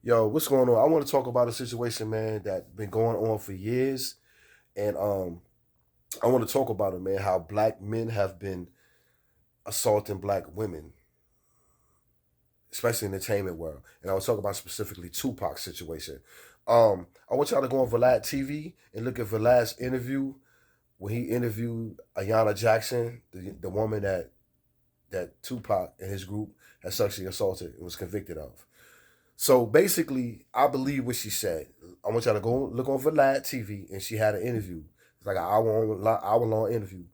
Yo, what's going on? I want to talk about a situation, man, that been going on for years, and I want to talk about it, man. How black men have been assaulting black women, especially in the entertainment world. And I was talking about specifically Tupac's situation. I want y'all to go on Vlad TV and look at Vlad's interview when he interviewed Ayanna Jackson, the woman that Tupac and his group had sexually assaulted and was convicted of. So basically, I believe what she said. I want y'all to go look on Vlad TV, and she had an interview. It's like an hour long interview,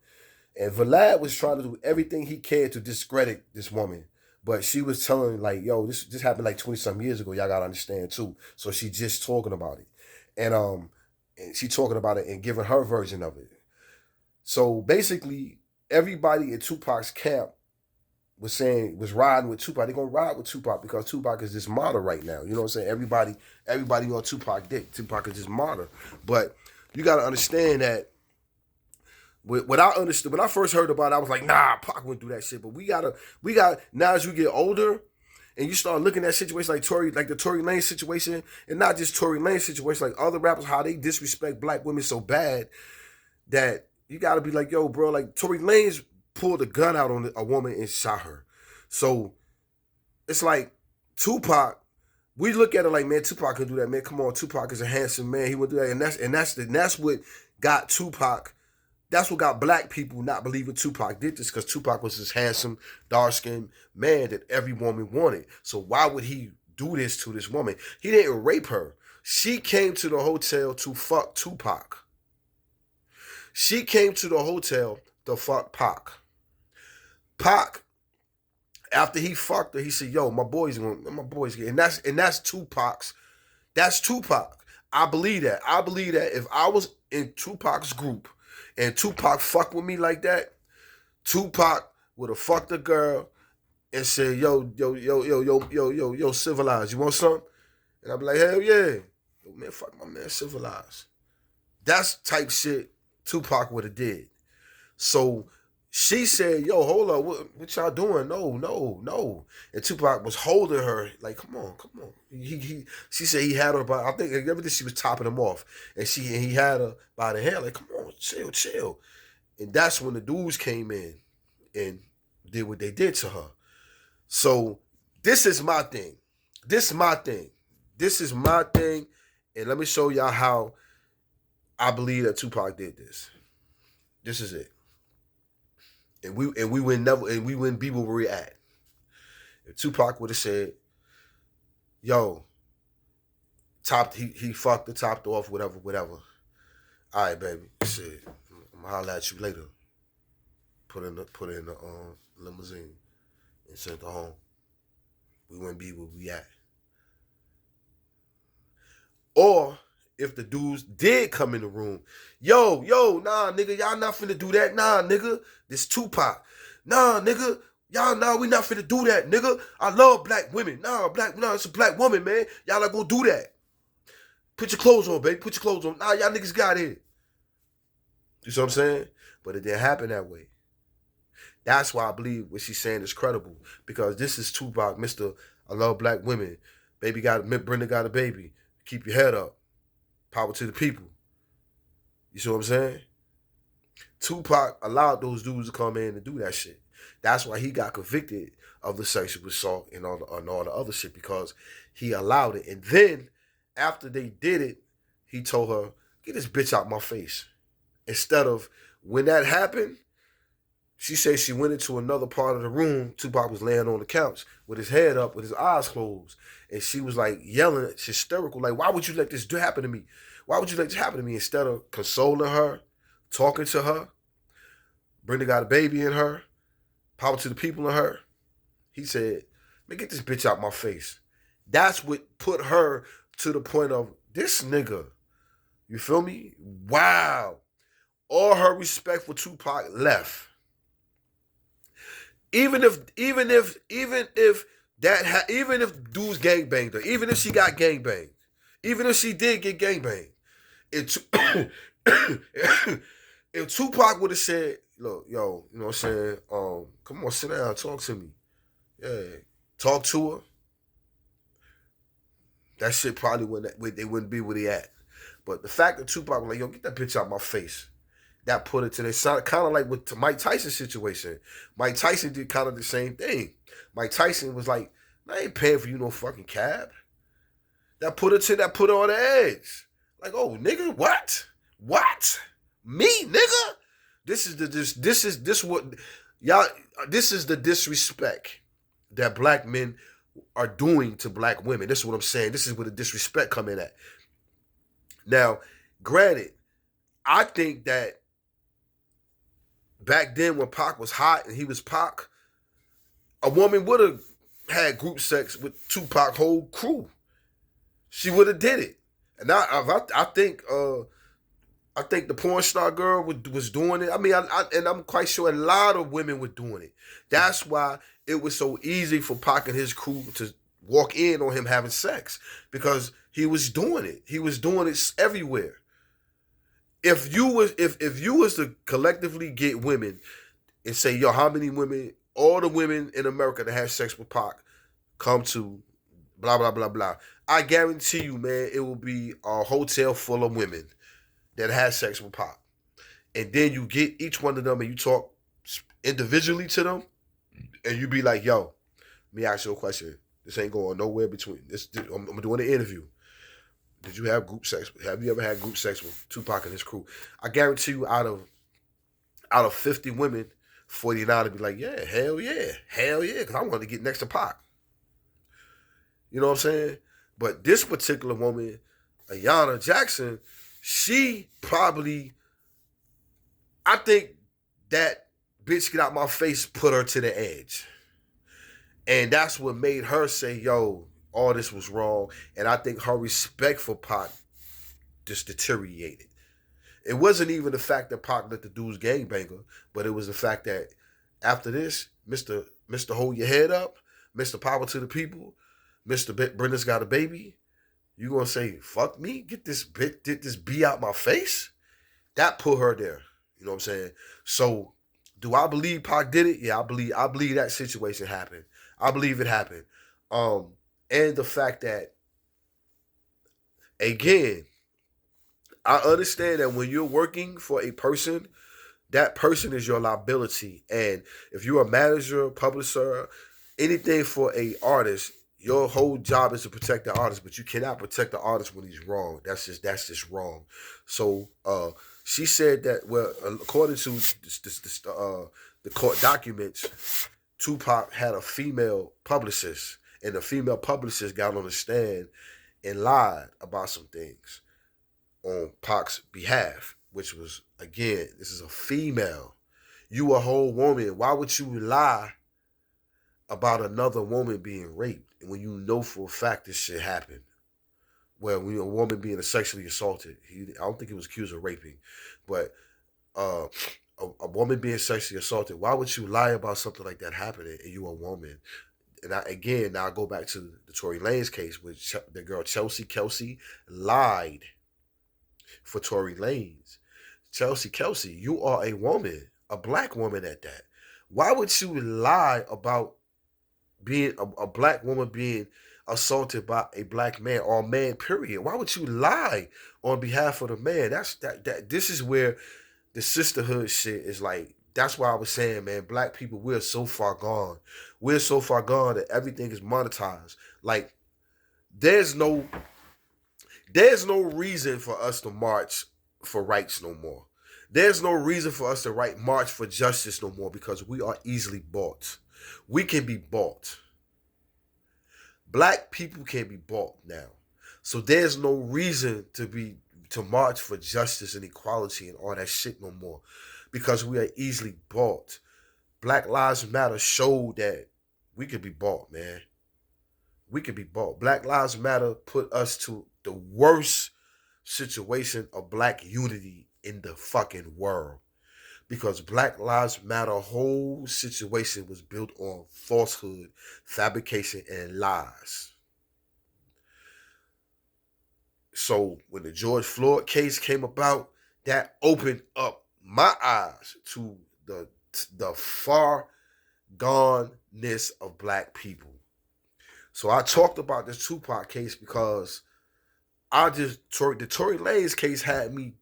and Vlad was trying to do everything he can to discredit this woman, but she was telling like, "Yo, this happened like 20 some years ago. Y'all gotta understand too." So she just talking about it, and she talking about it and giving her version of it. So basically, everybody in Tupac's camp was riding with Tupac. They're gonna ride with Tupac because Tupac is this martyr right now. You know what I'm saying? Everybody on Tupac dick. Tupac is this martyr. But you gotta understand that what I understood when I first heard about it, I was like, nah, Pac wouldn't do that shit. But we got now as you get older and you start looking at situations like the Tory Lane situation, and not just Tory Lane situation, like other rappers, how they disrespect black women so bad that you gotta be like, yo, bro, like Tory Lanez pulled a gun out on a woman and shot her. So it's like Tupac. We look at it like, man, Tupac could do that, man. Come on, Tupac is a handsome man. He would do that, and that's what got Tupac. That's what got black people not believing Tupac did this because Tupac was this handsome, dark skinned man that every woman wanted. So why would he do this to this woman? He didn't rape her. She came to the hotel to fuck Tupac. She came to the hotel to fuck Pac. Pac, after he fucked her, he said, "Yo, my boys get," and that's Tupac's. That's Tupac. I believe that. I believe that if I was in Tupac's group and Tupac fucked with me like that, Tupac would have fucked a girl and said, yo, civilized. You want something? And I'd be like, hell yeah. Yo, man, fuck my man, civilized. That's type shit Tupac would have did. So she said, yo, hold up, what y'all doing? No, no, no. And Tupac was holding her, like, come on, come on. She said he had her by, I think everything she was topping him off. And he had her by the hair, like, come on, chill, chill. And that's when the dudes came in and did what they did to her. So this is my thing. This is my thing. This is my thing. And let me show y'all how I believe that Tupac did this. This is it. And we wouldn't be where we're at. If Tupac would have said, "Yo, he fucked the topped off, whatever, whatever. All right, baby, shit, I'm gonna holler at you later. Put in the limousine and sent her home. We wouldn't be where we at. Or if the dudes did come in the room, yo, nah, nigga, y'all not finna do that, nah, nigga. This Tupac, nah, nigga, y'all, nah, we not finna do that, nigga. I love black women, nah, it's a black woman, man. Y'all not gonna do that. Put your clothes on, baby. Put your clothes on. Nah, y'all niggas got it. You see what I'm saying? But it didn't happen that way. That's why I believe what she's saying is credible because this is Tupac, Mister. I love black women. Brenda got a baby. Keep your head up. Power to the people. You see what I'm saying? Tupac allowed those dudes to come in and do that shit. That's why he got convicted of the sexual assault and all the other shit because he allowed it. And then after they did it, he told her, "Get this bitch out my face." Instead of when that happened, she said she went into another part of the room. Tupac was laying on the couch with his head up, with his eyes closed. And she was like yelling, hysterical, like, why would you let this happen to me? Why would you let this happen to me? Instead of consoling her, talking to her, Brenda got a baby in her, power to the people in her. He said, man, get this bitch out my face. That's what put her to the point of this nigga. You feel me? Wow. All her respect for Tupac left. Even if dudes gang banged her, even if she got gang banged, even if she did get gang banged, if, if Tupac would have said, "Look, yo, you know what I'm saying? Come on, sit down, talk to me. Yeah, talk to her. That shit probably they wouldn't be where they at. But the fact that Tupac was like, yo, get that bitch out my face. That put it to the side, kind of like with the Mike Tyson situation. Mike Tyson did kind of the same thing. Mike Tyson was like, I ain't paying for you no fucking cab. That put her on the edge. Like, oh nigga, what? What? Me, nigga? This is the disrespect that black men are doing to black women. This is what I'm saying. This is where the disrespect come in at. Now, granted, I think that back then when Pac was hot and he was Pac, a woman would have had group sex with Tupac whole crew. She would have did it. And I think the porn star girl was doing it. I mean, and I'm quite sure a lot of women were doing it. That's why it was so easy for Pac and his crew to walk in on him having sex, because he was doing it. He was doing it everywhere. If you was to collectively get women and say, yo, how many women, all the women in America that have sex with Pac come to blah, blah, blah, blah, I guarantee you, man, it will be a hotel full of women that has sex with Pac. And then you get each one of them and you talk individually to them, and you be like, yo, let me ask you a question. This ain't going nowhere between this. I'm doing an interview. Did you have group sex? Have you ever had group sex with Tupac and his crew? I guarantee you, out of 50 women, 49 would be like, yeah, hell yeah, because I wanted to get next to Pac. You know what I'm saying? But this particular woman, Ayanna Jackson, she probably, I think that bitch get out my face put her to the edge. And that's what made her say, yo, all this was wrong. And I think her respect for Pac just deteriorated. It wasn't even the fact that Pac let the dudes gangbanger, but it was the fact that after this, Mr. Hold Your Head Up, Mr. Power to the People, Mr. Brenda's Got a Baby, you gonna say, fuck me? Get this B out my face? That put her there. You know what I'm saying? So, do I believe Pac did it? Yeah, I believe that situation happened. I believe it happened. And the fact that, again, I understand that when you're working for a person, that person is your liability. And if you're a manager, publisher, anything for a artist, your whole job is to protect the artist, but you cannot protect the artist when he's wrong. That's just wrong. So she said that, well, according to the court documents, Tupac had a female publicist, and the female publicist got on the stand and lied about some things on Pac's behalf, which was, again, this is a female. You a whole woman. Why would you lie about another woman being raped when you know for a fact this shit happened? Well, when a woman being sexually assaulted, I don't think he was accused of raping, but a woman being sexually assaulted, why would you lie about something like that happening and you a woman? And now I go back to the Tory Lanez case, where the girl Chelsea Kelsey lied for Tory Lanez. Chelsea Kelsey, you are a woman, a black woman at that. Why would you lie about being a black woman being assaulted by a black man, or a man, period? Why would you lie on behalf of the man? This is where the sisterhood shit is like. That's why I was saying, man, black people, we're so far gone. We're so far gone that everything is monetized. Like, there's no reason for us to march for rights no more. There's no reason for us to march for justice no more, because we are easily bought. We can be bought. Black people can be bought now. So there's no reason to march for justice and equality and all that shit no more, because we are easily bought. Black Lives Matter showed that we could be bought, man. We could be bought. Black Lives Matter put us to the worst situation of black unity in the fucking world, because Black Lives Matter whole situation was built on falsehood, fabrication, and lies. So when the George Floyd case came about, that opened up my eyes to the far goneness of black people. So I talked about this Tupac case because the Tory Lanez case had me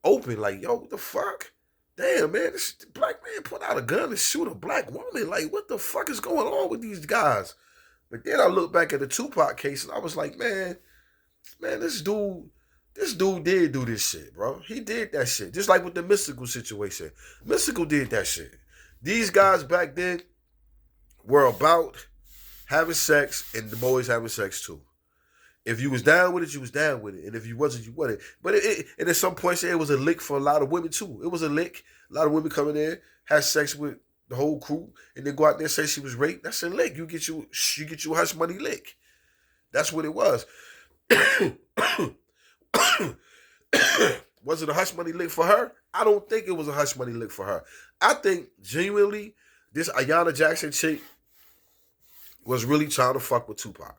open, like, yo, what the fuck? Damn, man, this black man put out a gun and shoot a black woman. Like, what the fuck is going on with these guys? But then I look back at the Tupac case and I was like, man, this dude did do this shit, bro. He did that shit. Just like with the Mystical situation. Mystical did that shit. These guys back then were about having sex and the boys having sex too. If you was down with it, you was down with it. And if you wasn't, you wasn't. But and at some point, it was a lick for a lot of women too. It was a lick. A lot of women coming in, had sex with the whole crew, and then go out there and say she was raped. That's a lick. You get you a hush money lick. That's what it was. Was it a hush money lick for her? I don't think it was a hush money lick for her. I think genuinely this Ayanna Jackson chick was really trying to fuck with Tupac.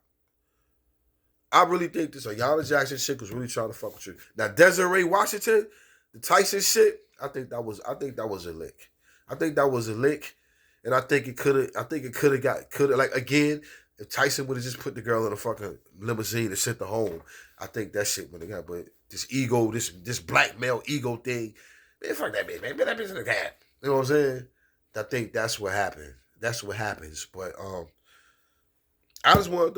I really think this Ayanna Jackson chick was really trying to fuck with you. Now Desiree Washington, the Tyson shit, I think that was a lick. I think that was a lick, and I think it could have like, again, if Tyson would have just put the girl in a fucking limousine and sent her home, I think that shit would have got. But this ego, this black male ego thing, man, fuck that bitch, man. That bitch in the cat. You know what I'm saying? I think that's what happened. That's what happens. But and I'm gonna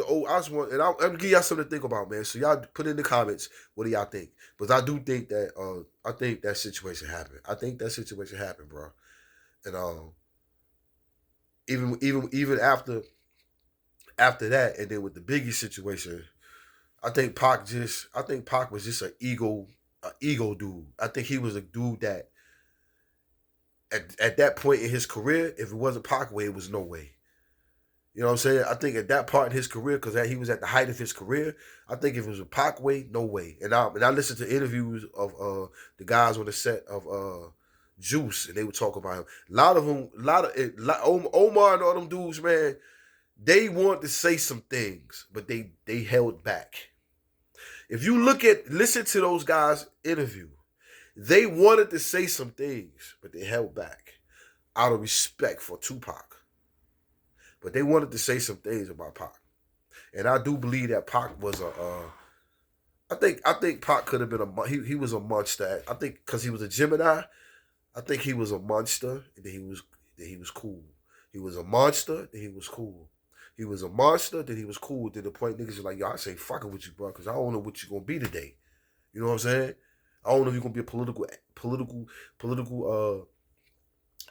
give y'all something to think about, man. So y'all put in the comments, what do y'all think? Because I do think that I think that situation happened. I think that situation happened, bro. And even after that, and then with the Biggie situation, I think Pac was just an ego dude. I think he was a dude that at that point in his career, if it wasn't Pac way, it was no way. You know what I'm saying? I think at that part in his career, because he was at the height of his career, I think if it was a Pac way, no way. And I listened to interviews of the guys on the set of Juice, and they would talk about him. Omar and all them dudes, man, they wanted to say some things, but they held back. If you listen to those guys' interview, they wanted to say some things, but they held back out of respect for Tupac. But they wanted to say some things about Pac. And I do believe that Pac was I think Pac could have been he was a monster. I think because he was a Gemini, I think he was a monster, and then he was cool. He was a monster, then he was cool. He was a monster, then he was cool. To the point niggas are like, yo, I say fucking with you, bro, because I don't know what you're gonna be today. You know what I'm saying? I don't know if you're gonna be a political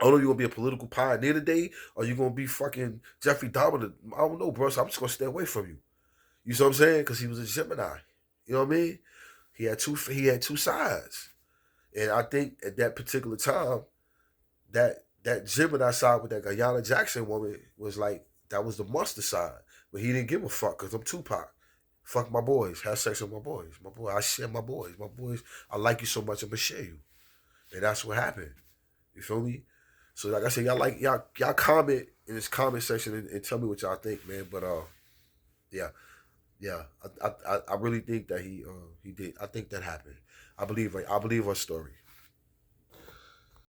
I don't know if you're gonna be a political pioneer today, or you're gonna be fucking Jeffrey Dahmer. I don't know, bro. So I'm just gonna stay away from you. You see what I'm saying? Because he was a Gemini. You know what I mean? He had two sides, and I think at that particular time, that Gemini side with that Ayanna Jackson woman was like, that was the monster side. But he didn't give a fuck because I'm Tupac. Fuck my boys. Have sex with my boys. My boy, I share my boys. My boys, I like you so much, I'm gonna share you. And that's what happened. You feel me? So like I said, y'all comment in this comment section and tell me what y'all think, man. But yeah, I really think that he did. I think that happened. I believe her story.